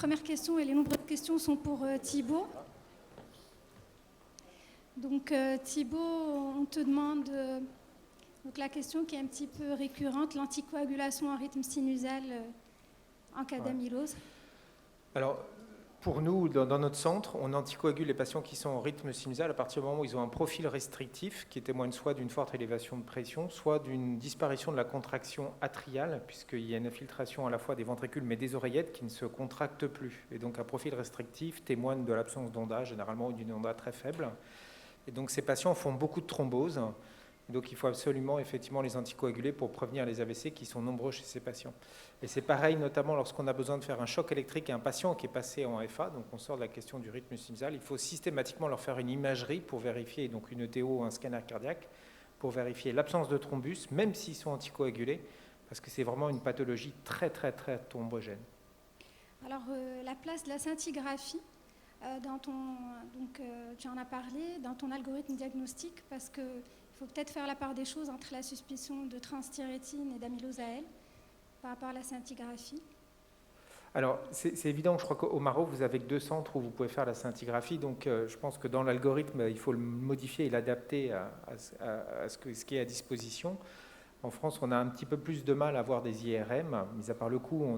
première question et les nombreuses questions sont pour Thibaut. Donc Thibaut, on te demande donc la question qui est un petit peu récurrente, l'anticoagulation en rythme sinusal en cas d'amylose. Alors, pour nous, dans notre centre, on anticoagule les patients qui sont en rythme sinusal à partir du moment où ils ont un profil restrictif qui témoigne soit d'une forte élévation de pression, soit d'une disparition de la contraction atriale, puisqu'il y a une infiltration à la fois des ventricules mais des oreillettes qui ne se contractent plus. Et donc un profil restrictif témoigne de l'absence d'ondat, généralement, ou d'une ondat très faible. Et donc ces patients font beaucoup de thromboses. Donc il faut absolument effectivement les anticoaguler pour prévenir les AVC qui sont nombreux chez ces patients. Et c'est pareil notamment lorsqu'on a besoin de faire un choc électrique à un patient qui est passé en FA, donc on sort de la question du rythme sinusal, il faut systématiquement leur faire une imagerie pour vérifier, donc une ETO ou un scanner cardiaque, pour vérifier l'absence de thrombus, même s'ils sont anticoagulés, parce que c'est vraiment une pathologie très très très thrombogène. Alors la place de la scintigraphie, tu en as parlé, dans ton algorithme diagnostique, parce qu'il faut peut-être faire la part des choses entre la suspicion de transthyrétine et d'amylose AL par rapport à la scintigraphie. Alors, c'est évident, je crois qu'au Maroc, vous avez 2 centres où vous pouvez faire la scintigraphie, donc je pense que dans l'algorithme, il faut le modifier et l'adapter à ce qui est à disposition. En France, on a un petit peu plus de mal à avoir des IRM, mis à part le coût,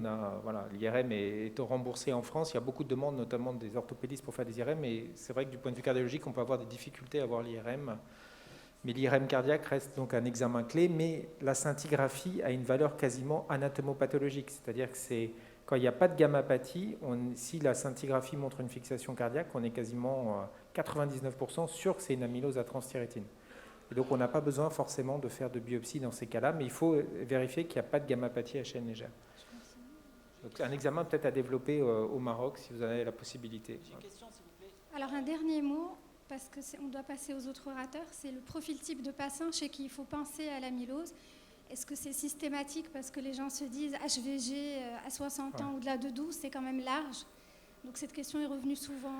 l'IRM est remboursé en France, il y a beaucoup de demandes, notamment des orthopédistes pour faire des IRM, et c'est vrai que du point de vue cardiologique, on peut avoir des difficultés à avoir l'IRM. Mais l'IRM cardiaque reste donc un examen clé, mais la scintigraphie a une valeur quasiment anatomopathologique, c'est-à-dire que quand il n'y a pas de gammapathie, si la scintigraphie montre une fixation cardiaque, on est quasiment 99% sûr que c'est une amylose à transthyrétine. Et donc on n'a pas besoin forcément de faire de biopsie dans ces cas-là, mais il faut vérifier qu'il n'y a pas de gammapathie à chaîne légère. Donc un examen peut-être à développer au Maroc si vous en avez la possibilité. J'ai une question, s'il vous plaît. Alors un dernier mot, parce qu'on doit passer aux autres orateurs, c'est le profil type de patient chez qui il faut penser à l'amylose. Est-ce que c'est systématique parce que les gens se disent HVG à 60 ans au-delà de 12, c'est quand même large. Donc cette question est revenue souvent.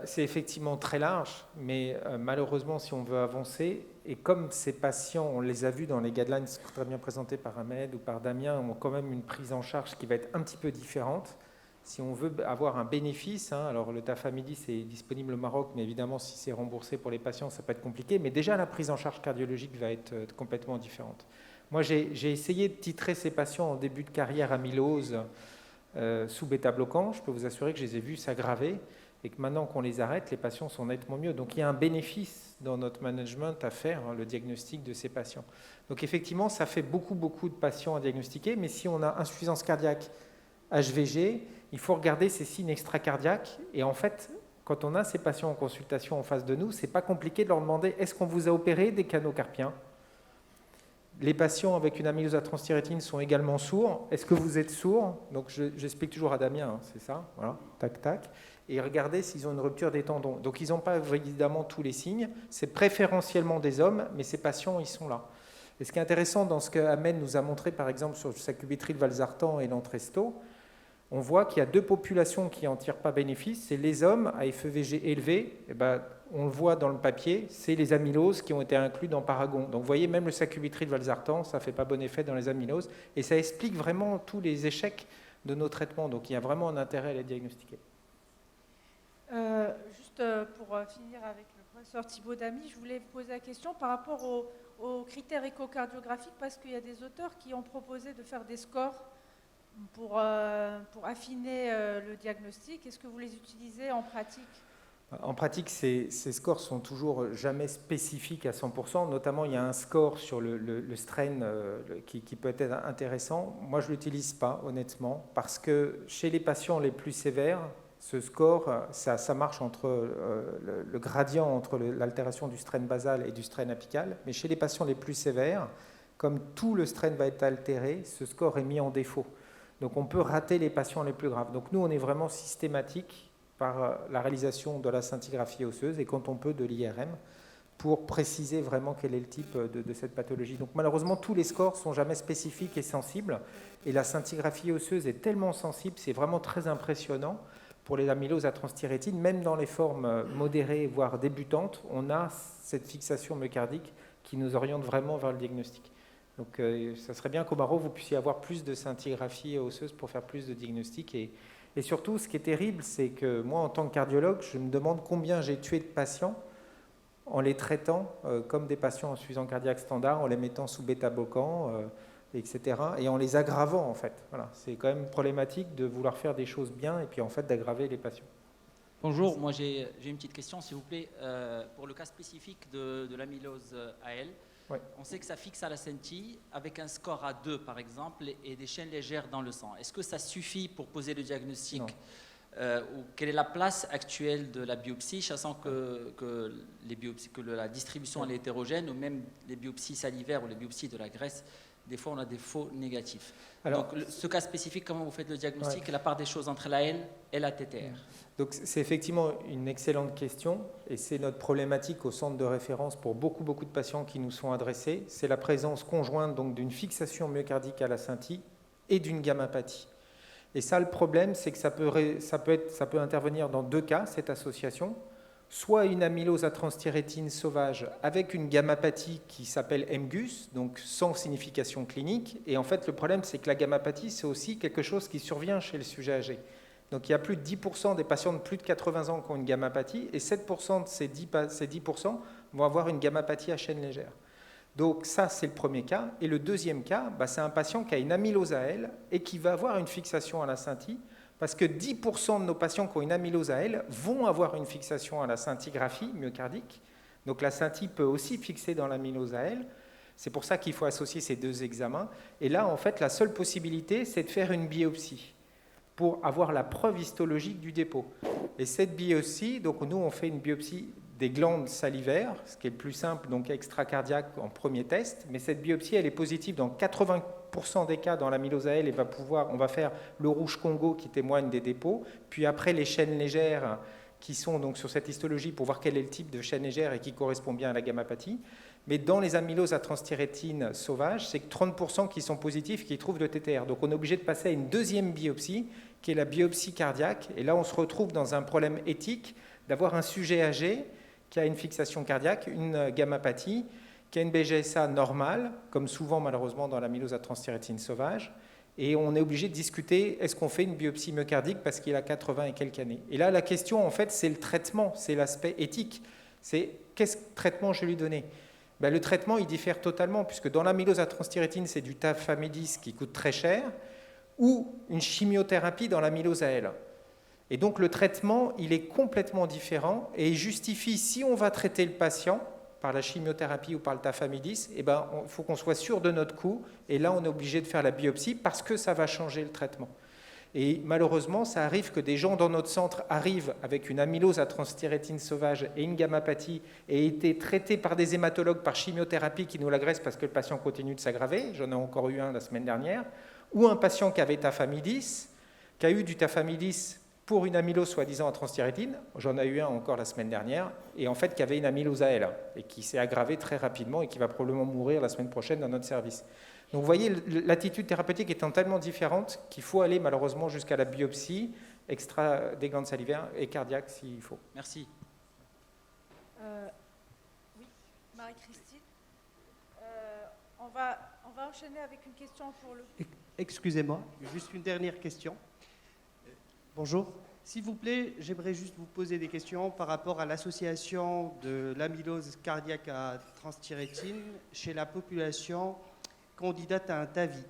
C'est effectivement très large, mais malheureusement, si on veut avancer, et comme ces patients, on les a vus dans les guidelines très bien présentés par Ahmed ou par Damien, ont quand même une prise en charge qui va être un petit peu différente. Si on veut avoir un bénéfice, alors le Tafamidis c'est disponible au Maroc, mais évidemment si c'est remboursé pour les patients, ça peut être compliqué, mais déjà la prise en charge cardiologique va être complètement différente. Moi j'ai essayé de titrer ces patients en début de carrière amylose sous bêta-bloquant, je peux vous assurer que je les ai vus s'aggraver et que maintenant qu'on les arrête, les patients sont nettement mieux. Donc il y a un bénéfice dans notre management à faire, le diagnostic de ces patients. Donc effectivement, ça fait beaucoup de patients à diagnostiquer, mais si on a insuffisance cardiaque, HVG, il faut regarder ces signes extracardiaques. Et en fait, quand on a ces patients en consultation en face de nous, c'est pas compliqué de leur demander est-ce qu'on vous a opéré des canaux carpiens ? Les patients avec une amylose à transthyrétine sont également sourds. Est-ce que vous êtes sourd ? Donc j'explique toujours à Damien, c'est ça, voilà, tac, tac. Et regardez s'ils ont une rupture des tendons. Donc ils n'ont pas évidemment tous les signes. C'est préférentiellement des hommes, mais ces patients, ils sont là. Et ce qui est intéressant dans ce que Ahmed nous a montré, par exemple, sur le sacubitril valsartan et l'Entresto, on voit qu'il y a 2 populations qui n'en tirent pas bénéfice. C'est les hommes à FEVG élevé, on le voit dans le papier, c'est les amyloses qui ont été inclus dans Paragon. Donc vous voyez, même le sacubitril valsartan, ça ne fait pas bon effet dans les amyloses. Et ça explique vraiment tous les échecs de nos traitements. Donc il y a vraiment un intérêt à les diagnostiquer. Juste pour finir avec le professeur Thibaut Damy, je voulais vous poser la question par rapport aux critères échocardiographiques, parce qu'il y a des auteurs qui ont proposé de faire des scores pour affiner le diagnostic. Est-ce que vous les utilisez en pratique ? En pratique, ces scores sont toujours jamais spécifiques à 100%. Notamment, il y a un score sur le strain qui peut être intéressant. Moi, je ne l'utilise pas, honnêtement, parce que chez les patients les plus sévères, ce score, ça marche entre le gradient entre l'altération du strain basal et du strain apical. Mais chez les patients les plus sévères, comme tout le strain va être altéré, ce score est mis en défaut. Donc on peut rater les patients les plus graves. Donc nous, on est vraiment systématique par la réalisation de la scintigraphie osseuse et quand on peut de l'IRM pour préciser vraiment quel est le type de cette pathologie. Donc malheureusement, tous les scores ne sont jamais spécifiques et sensibles. Et la scintigraphie osseuse est tellement sensible, c'est vraiment très impressionnant. Pour les amyloses à transthyrétine, même dans les formes modérées, voire débutantes, on a cette fixation myocardique qui nous oriente vraiment vers le diagnostic. Donc ça serait bien qu'au Maroc, vous puissiez avoir plus de scintigraphie osseuse pour faire plus de diagnostics. Et Et surtout, ce qui est terrible, c'est que moi, en tant que cardiologue, je me demande combien j'ai tué de patients en les traitant comme des patients en suffisance cardiaque standard, en les mettant sous bêta-bloquants, etc. Et en les aggravant, en fait. Voilà. C'est quand même problématique de vouloir faire des choses bien et puis en fait d'aggraver les patients. Bonjour, moi j'ai une petite question, s'il vous plaît. Pour le cas spécifique de l'amylose AL, Oui. on sait que ça fixe à la scintille avec un score à 2 par exemple et des chaînes légères dans le sang. Est-ce que ça suffit pour poser le diagnostic? Ou quelle est la place actuelle de la biopsie, sachant que la distribution elle est hétérogène, ou même les biopsies salivaires ou les biopsies de la graisse, des fois on a des faux négatifs. Alors, donc ce cas spécifique, comment vous faites le diagnostic et la part des choses entre la L et la TTR? Donc c'est effectivement une excellente question et c'est notre problématique au centre de référence pour beaucoup de patients qui nous sont adressés. C'est la présence conjointe donc d'une fixation myocardique à la scintille et d'une gammapathie. Et ça, le problème, c'est que ça peut intervenir dans deux cas, cette association. Soit une amylose à transthyrétine sauvage avec une gammapathie qui s'appelle MGUS, donc sans signification clinique. Et en fait, le problème, c'est que la gammapathie, c'est aussi quelque chose qui survient chez le sujet âgé. Donc il y a plus de 10% des patients de plus de 80 ans qui ont une gammapathie, et 7% de ces 10% vont avoir une gammapathie à chaîne légère. Donc ça, c'est le premier cas. Et le deuxième cas, c'est un patient qui a une amylose AL et qui va avoir une fixation à la scintille, parce que 10% de nos patients qui ont une amylose AL vont avoir une fixation à la scintigraphie myocardique. Donc la scintille peut aussi fixer dans l'amylose AL. C'est pour ça qu'il faut associer ces deux examens. Et là, en fait, la seule possibilité, c'est de faire une biopsie pour avoir la preuve histologique du dépôt. Et cette biopsie, donc nous, on fait une biopsie des glandes salivaires, ce qui est le plus simple, donc extracardiaque en premier test, mais cette biopsie, elle est positive dans 80% des cas dans l'amylose AL et on va faire le rouge Congo qui témoigne des dépôts, puis après les chaînes légères qui sont donc sur cette histologie pour voir quel est le type de chaîne légère et qui correspond bien à la gammapathie. Mais dans les amyloses à transthyrétine sauvages, c'est que 30% qui sont positifs qui trouvent le TTR. Donc on est obligé de passer à une deuxième biopsie, qui est la biopsie cardiaque. Et là, on se retrouve dans un problème éthique d'avoir un sujet âgé qui a une fixation cardiaque, une gammapathie, qui a une BGSA normale, comme souvent malheureusement dans l'amylose à transthyrétine sauvage. Et on est obligé de discuter, est-ce qu'on fait une biopsie myocardique parce qu'il a 80 et quelques années. Et là, la question, en fait, c'est le traitement, c'est l'aspect éthique. C'est quel traitement je vais lui donner? Le traitement, il diffère totalement, puisque dans l'amylose à transthyrétine, c'est du tafamidis qui coûte très cher, ou une chimiothérapie dans l'amylose AL. Et donc le traitement, il est complètement différent et il justifie, si on va traiter le patient par la chimiothérapie ou par le tafamidis, il faut qu'on soit sûr de notre coût. Et là, on est obligé de faire la biopsie parce que ça va changer le traitement. Et malheureusement, ça arrive que des gens dans notre centre arrivent avec une amylose à transthyrétine sauvage et une gammapathie et aient été traités par des hématologues par chimiothérapie qui nous l'agressent parce que le patient continue de s'aggraver. J'en ai encore eu un la semaine dernière. Ou un patient qui avait tafamidis, qui a eu du tafamidis pour une amylose soi-disant à transthyrétine, j'en ai eu un encore la semaine dernière, et en fait qui avait une amylose AL, et qui s'est aggravée très rapidement et qui va probablement mourir la semaine prochaine dans notre service. Donc vous voyez, l'attitude thérapeutique étant tellement différente qu'il faut aller malheureusement jusqu'à la biopsie extra des glandes salivaires et cardiaques s'il faut. Merci. Oui, Marie-Christine. On va enchaîner avec une question pour le... Excusez-moi, juste une dernière question. Bonjour. S'il vous plaît, j'aimerais juste vous poser des questions par rapport à l'association de l'amylose cardiaque à transthyrétine chez la population candidate à un TAVI.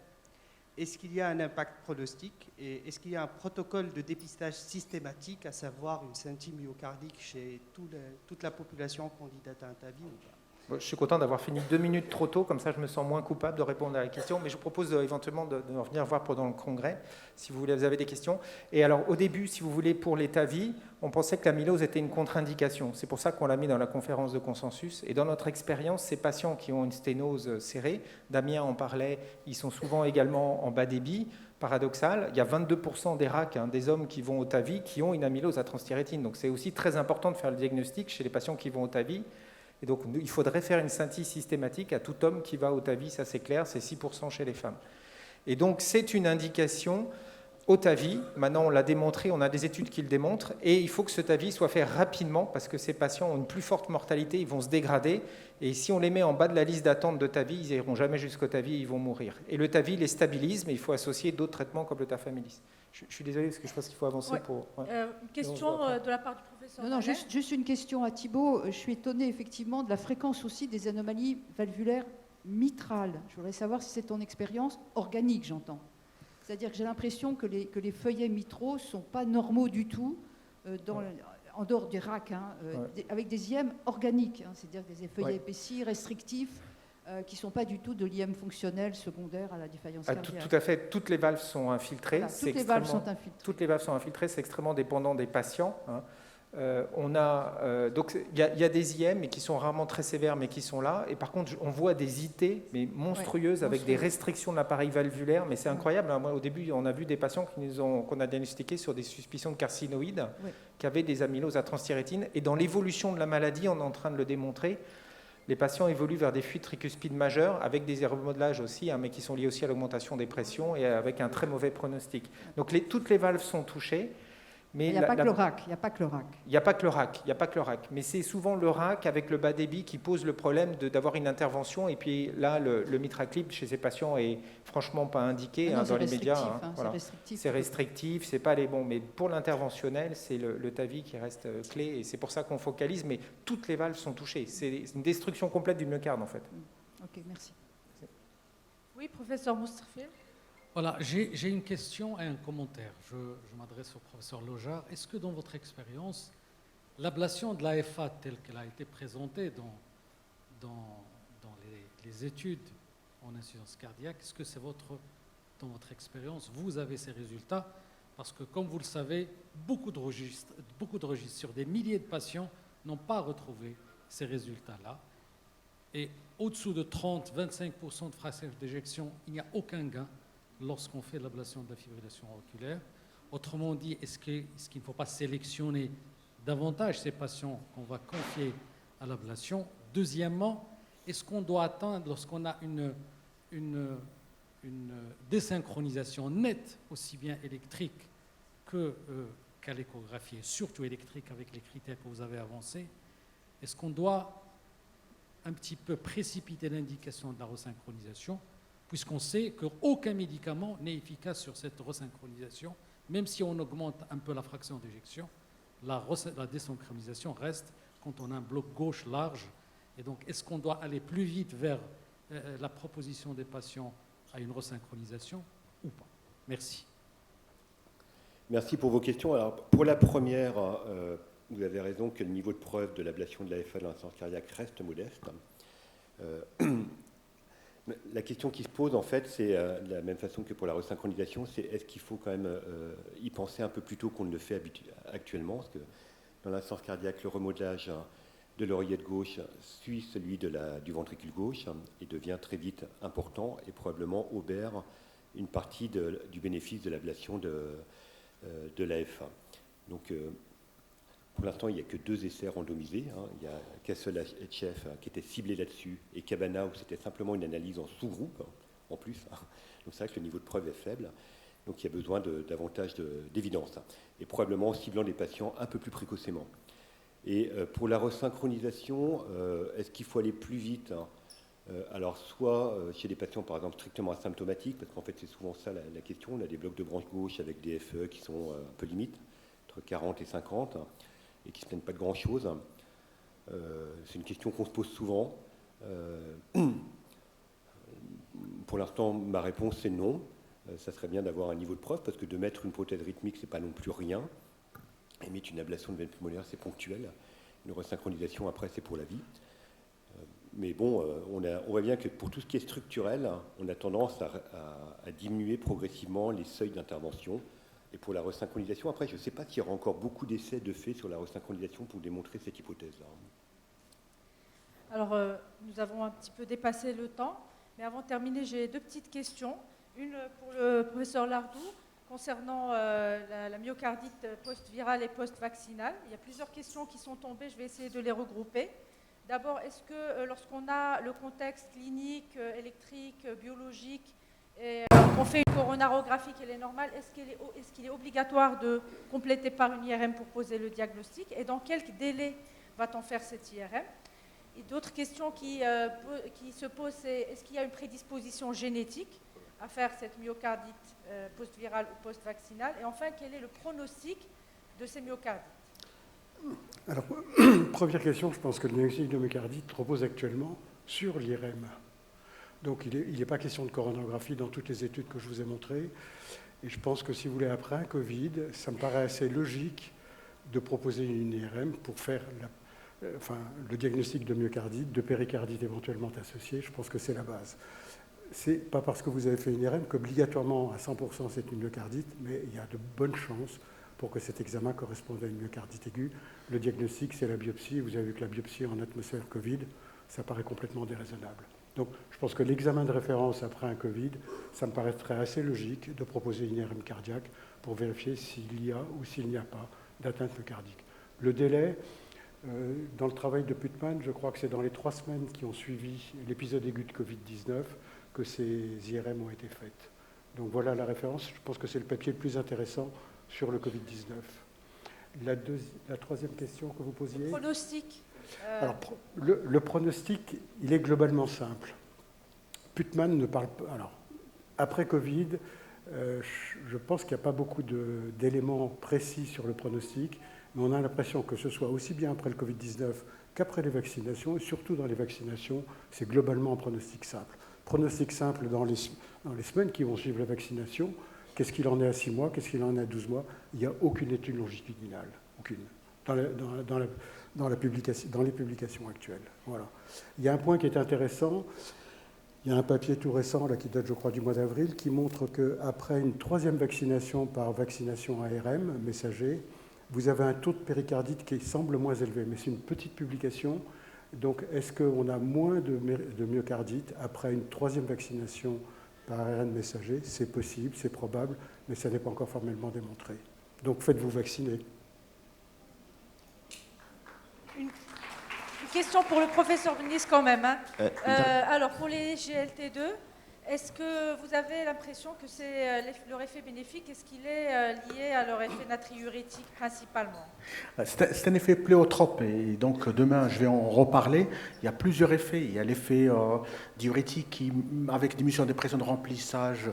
Est-ce qu'il y a un impact pronostic et est-ce qu'il y a un protocole de dépistage systématique, à savoir une scintille myocardique chez toute la population candidate à un TAVI ou pas? Je suis content d'avoir fini 2 minutes trop tôt, comme ça je me sens moins coupable de répondre à la question, mais je vous propose éventuellement de venir voir pendant le congrès, si vous avez des questions. Et alors au début, si vous voulez, pour les TAVI, on pensait que l'amylose était une contre-indication. C'est pour ça qu'on l'a mis dans la conférence de consensus. Et dans notre expérience, ces patients qui ont une sténose serrée, Damien en parlait, ils sont souvent également en bas débit. Paradoxal, il y a 22% des RAC, des hommes qui vont au TAVI, qui ont une amylose à transthyrétine. Donc c'est aussi très important de faire le diagnostic chez les patients qui vont au TAVI. Et donc, il faudrait faire une scintille systématique à tout homme qui va au TAVI, ça c'est clair, c'est 6% chez les femmes. Et donc, c'est une indication au TAVI. Maintenant, on l'a démontré, on a des études qui le démontrent, et il faut que ce TAVI soit fait rapidement parce que ces patients ont une plus forte mortalité, ils vont se dégrader, et si on les met en bas de la liste d'attente de TAVI, ils n'iront jamais jusqu'au TAVI, ils vont mourir. Et le TAVI les stabilise, mais il faut associer d'autres traitements comme le tafamidis. Je suis désolé parce que je pense qu'il faut avancer Ouais. pour... ouais. Une question de la part du professeur. Non, Mallet. juste une question à Thibault. Je suis étonnée effectivement de la fréquence aussi des anomalies valvulaires mitrales. Je voudrais savoir si c'est ton expérience organique, j'entends. C'est-à-dire que j'ai l'impression que les feuillets mitraux ne sont pas normaux du tout, en dehors du RAC, avec des IM organiques, c'est-à-dire des feuillets épaissis, restrictifs, qui ne sont pas du tout de l'IM fonctionnel secondaire à la défaillance cardiaque. Tout à fait, toutes les valves sont infiltrées. Voilà, toutes les valves sont infiltrées. Toutes les valves sont infiltrées, c'est extrêmement dépendant des patients. Donc il y a des IM mais qui sont rarement très sévères, mais qui sont là. Et par contre, on voit des IT mais monstrueuses, avec des restrictions de l'appareil valvulaire. Mais c'est incroyable. Moi, au début, on a vu des patients qu'on a diagnostiqués sur des suspicions de carcinoïdes, qui avaient des amyloses à transthyrétine. Et dans l'évolution de la maladie, on est en train de le démontrer. Les patients évoluent vers des fuites tricuspides majeures, avec des remodelages aussi, mais qui sont liés aussi à l'augmentation des pressions et avec un très mauvais pronostic. Donc toutes les valves sont touchées. Mais il n'y a pas que le RAC. Il n'y a pas que le RAC. Il n'y a pas que le RAC. Mais c'est souvent le RAC avec le bas débit qui pose le problème d'avoir une intervention. Et puis là, le MitraClip chez ces patients est franchement pas indiqué dans les médias. Voilà. C'est restrictif, c'est pas les bons. Mais pour l'interventionnel, c'est le TAVI qui reste clé. Et c'est pour ça qu'on focalise. Mais toutes les valves sont touchées. C'est une destruction complète du myocarde en fait. Ok, merci. Oui, professeur Moustapha. Voilà, j'ai une question et un commentaire. Je m'adresse au professeur Loja. Est-ce que dans votre expérience, l'ablation de l'AFA telle qu'elle a été présentée dans les études en insuffisance cardiaque, est-ce que c'est dans votre expérience, vous avez ces résultats? Parce que, comme vous le savez, beaucoup de registres sur des milliers de patients n'ont pas retrouvé ces résultats-là. Et au-dessous de 30-25% de fraction d'éjection, il n'y a aucun gain lorsqu'on fait l'ablation de la fibrillation auriculaire. Autrement dit, est-ce qu'il ne faut pas sélectionner davantage ces patients qu'on va confier à l'ablation? Deuxièmement, est-ce qu'on doit atteindre, lorsqu'on a une désynchronisation nette, aussi bien électrique qu'à l'échographie, et surtout électrique avec les critères que vous avez avancés, est-ce qu'on doit un petit peu précipiter l'indication de la resynchronisation, puisqu'on sait qu'aucun médicament n'est efficace sur cette resynchronisation, même si on augmente un peu la fraction d'éjection, la désynchronisation reste quand on a un bloc gauche large. Et donc, est-ce qu'on doit aller plus vite vers la proposition des patients à une resynchronisation ou pas? Merci. Merci pour vos questions. Alors, pour la première, vous avez raison que le niveau de preuve de l'ablation de l'AFA de l'insuffisance cardiaque reste modeste. La question qui se pose, en fait, c'est de la même façon que pour la resynchronisation, c'est est-ce qu'il faut quand même y penser un peu plus tôt qu'on ne le fait actuellement, parce que dans l'insuffisance cardiaque, le remodelage de l'oreillette gauche suit celui du ventricule gauche et devient très vite important et probablement obère une partie du bénéfice de l'ablation de l'AFA. Donc, pour l'instant, il n'y a que 2 essais randomisés. Il y a Castle HF qui était ciblé là-dessus et Cabana où c'était simplement une analyse en sous-groupe en plus. Donc c'est vrai que le niveau de preuve est faible. Donc il y a besoin davantage d'évidence. Et probablement en ciblant les patients un peu plus précocement. Et pour la resynchronisation, est-ce qu'il faut aller plus vite? Alors soit chez des patients par exemple strictement asymptomatiques, parce qu'en fait c'est souvent ça la question. On a des blocs de branche gauche avec des FE qui sont un peu limites, entre 40 et 50. Et qui ne se plaignent pas de grand-chose. C'est une question qu'on se pose souvent. Pour l'instant, ma réponse, c'est non. Ça serait bien d'avoir un niveau de preuve, parce que de mettre une prothèse rythmique, ce n'est pas non plus rien. Et mettre une ablation de veine pulmonaire, c'est ponctuel. Une resynchronisation, après, c'est pour la vie. Mais bon, on voit bien que pour tout ce qui est structurel, on a tendance à diminuer progressivement les seuils d'intervention. Et pour la resynchronisation, après, je ne sais pas s'il y aura encore beaucoup d'essais de fait sur la resynchronisation pour démontrer cette hypothèse-là. Alors, nous avons un petit peu dépassé le temps, mais avant de terminer, j'ai 2 petites questions. Une pour le professeur Lardou, concernant la myocardite post-virale et post-vaccinale. Il y a plusieurs questions qui sont tombées, je vais essayer de les regrouper. D'abord, est-ce que lorsqu'on a le contexte clinique, électrique, biologique, et on fait une coronarographie qu'elle est normale, est-ce qu'il est obligatoire de compléter par une IRM pour poser le diagnostic? Et dans quel délai va-t-on faire cette IRM? Et d'autres questions qui se posent, c'est est-ce qu'il y a une prédisposition génétique à faire cette myocardite post-virale ou post-vaccinale? Et enfin, quel est le pronostic de ces myocardites? Alors, première question, je pense que le diagnostic de myocardite repose actuellement sur l'IRM. Donc, il n'est pas question de coronographie dans toutes les études que je vous ai montrées. Et je pense que si vous voulez, après un Covid, ça me paraît assez logique de proposer une IRM pour faire le diagnostic de myocardite, de péricardite éventuellement associée. Je pense que c'est la base. C'est pas parce que vous avez fait une IRM qu'obligatoirement à 100% c'est une myocardite, mais il y a de bonnes chances pour que cet examen corresponde à une myocardite aiguë. Le diagnostic, c'est la biopsie. Vous avez vu que la biopsie en atmosphère Covid, ça paraît complètement déraisonnable. Donc, je pense que l'examen de référence après un Covid, ça me paraîtrait assez logique de proposer une IRM cardiaque pour vérifier s'il y a ou s'il n'y a pas d'atteinte myocardique. Le délai, dans le travail de Putman, je crois que c'est dans les 3 semaines qui ont suivi l'épisode aigu de Covid-19 que ces IRM ont été faites. Donc voilà la référence. Je pense que c'est le papier le plus intéressant sur le Covid-19. La troisième question que vous posiez. Le pronostic. Alors, le pronostic, il est globalement simple. Putman ne parle pas. Alors, après Covid, je pense qu'il n'y a pas beaucoup d'éléments précis sur le pronostic, mais on a l'impression que ce soit aussi bien après le Covid-19 qu'après les vaccinations, et surtout dans les vaccinations, c'est globalement un pronostic simple. Pronostic simple dans les semaines qui vont suivre la vaccination. Qu'est-ce qu'il en est à 6 mois? Qu'est-ce qu'il en est à 12 mois? Il n'y a aucune étude longitudinale. Aucune. Dans les publications actuelles. Voilà. Il y a un point qui est intéressant. Il y a un papier tout récent, là, qui date, je crois, du mois d'avril, qui montre qu'après une 3e vaccination par vaccination ARM, messager, vous avez un taux de péricardite qui semble moins élevé. Mais c'est une petite publication. Donc, est-ce qu'on a moins de myocardite après une 3e vaccination par ARN messager? C'est possible, c'est probable, mais ça n'est pas encore formellement démontré. Donc, faites-vous vacciner. Une question pour le professeur Bennis quand même. Hein. Alors, pour les GLT2, est-ce que vous avez l'impression que c'est leur effet bénéfique? Est-ce qu'il est lié à leur effet natriurétique principalement? C'est un effet pléotrope et donc demain je vais en reparler. Il y a plusieurs effets. Il y a l'effet diurétique avec diminution des pressions de remplissage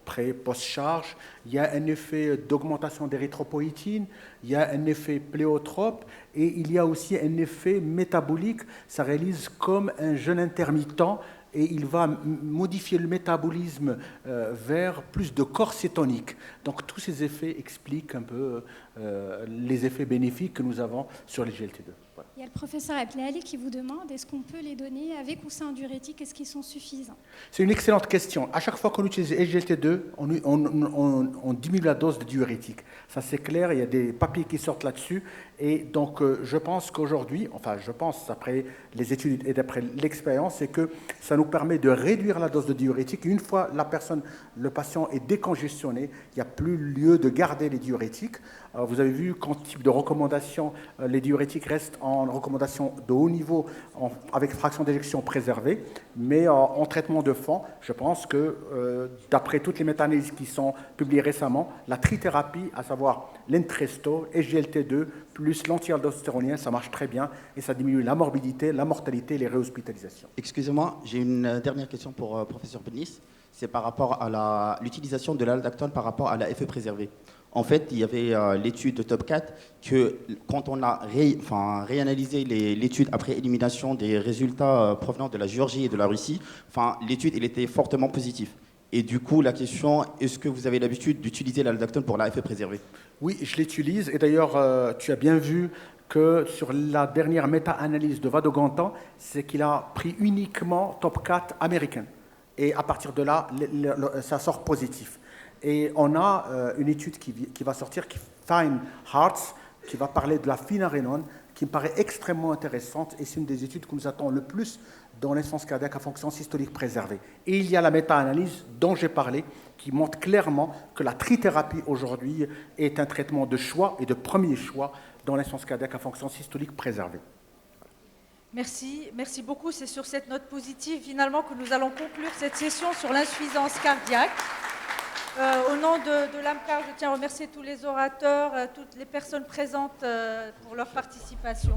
pré-post-charge. Il y a un effet d'augmentation d'érythropoïétine. Il y a un effet pléotrope et il y a aussi un effet métabolique. Ça réalise comme un jeûne intermittent et il va modifier le métabolisme vers plus de corps cétonique. Donc tous ces effets expliquent un peu les effets bénéfiques que nous avons sur les GLT2. Voilà. Il y a le professeur Abdelali qui vous demande, est-ce qu'on peut les donner avec ou sans diurétique? Est-ce qu'ils sont suffisants? C'est une excellente question. À chaque fois qu'on utilise les GLT2, on diminue la dose de diurétique. Ça c'est clair, il y a des papiers qui sortent là-dessus. Et donc je pense qu'aujourd'hui, après les études et d'après l'expérience, c'est que ça nous permet de réduire la dose de diurétique. Une fois le patient est décongestionné, il n'y a plus lieu de garder les diurétiques. Vous avez vu qu'en type de recommandation, les diurétiques restent en recommandation de haut niveau avec fraction d'éjection préservée, mais en traitement de fond, je pense que d'après toutes les méta-analyses qui sont publiées récemment, la trithérapie, à savoir l'Entresto, SGLT2, plus l'anti-aldostéronien, ça marche très bien et ça diminue la morbidité, la mortalité et les réhospitalisations. Excusez-moi, j'ai une dernière question pour professeur Bennis. C'est par rapport à l'utilisation de l'aldactone par rapport à l'effet préservé. En fait, il y avait l'étude de Top 4 que quand on a réanalysé l'étude après élimination des résultats provenant de la Géorgie et de la Russie, l'étude elle était fortement positive. Et du coup, la question, est-ce que vous avez l'habitude d'utiliser l'aldactone pour l'effet préservé? Oui, je l'utilise. Et d'ailleurs, tu as bien vu que sur la dernière méta-analyse de Vadogantan, c'est qu'il a pris uniquement Top 4 américain. Et à partir de là, ça sort positif. Et on a une étude qui va sortir, Fine Hearts, qui va parler de la finarénone, qui me paraît extrêmement intéressante. Et c'est une des études que nous attendons le plus dans l'insuffisance cardiaque à fonction systolique préservée. Et il y a la méta-analyse dont j'ai parlé, qui montre clairement que la trithérapie aujourd'hui est un traitement de choix et de premier choix dans l'insuffisance cardiaque à fonction systolique préservée. Merci beaucoup. C'est sur cette note positive, finalement, que nous allons conclure cette session sur l'insuffisance cardiaque. Au nom de l'AMCAR, je tiens à remercier tous les orateurs, toutes les personnes présentes pour leur participation.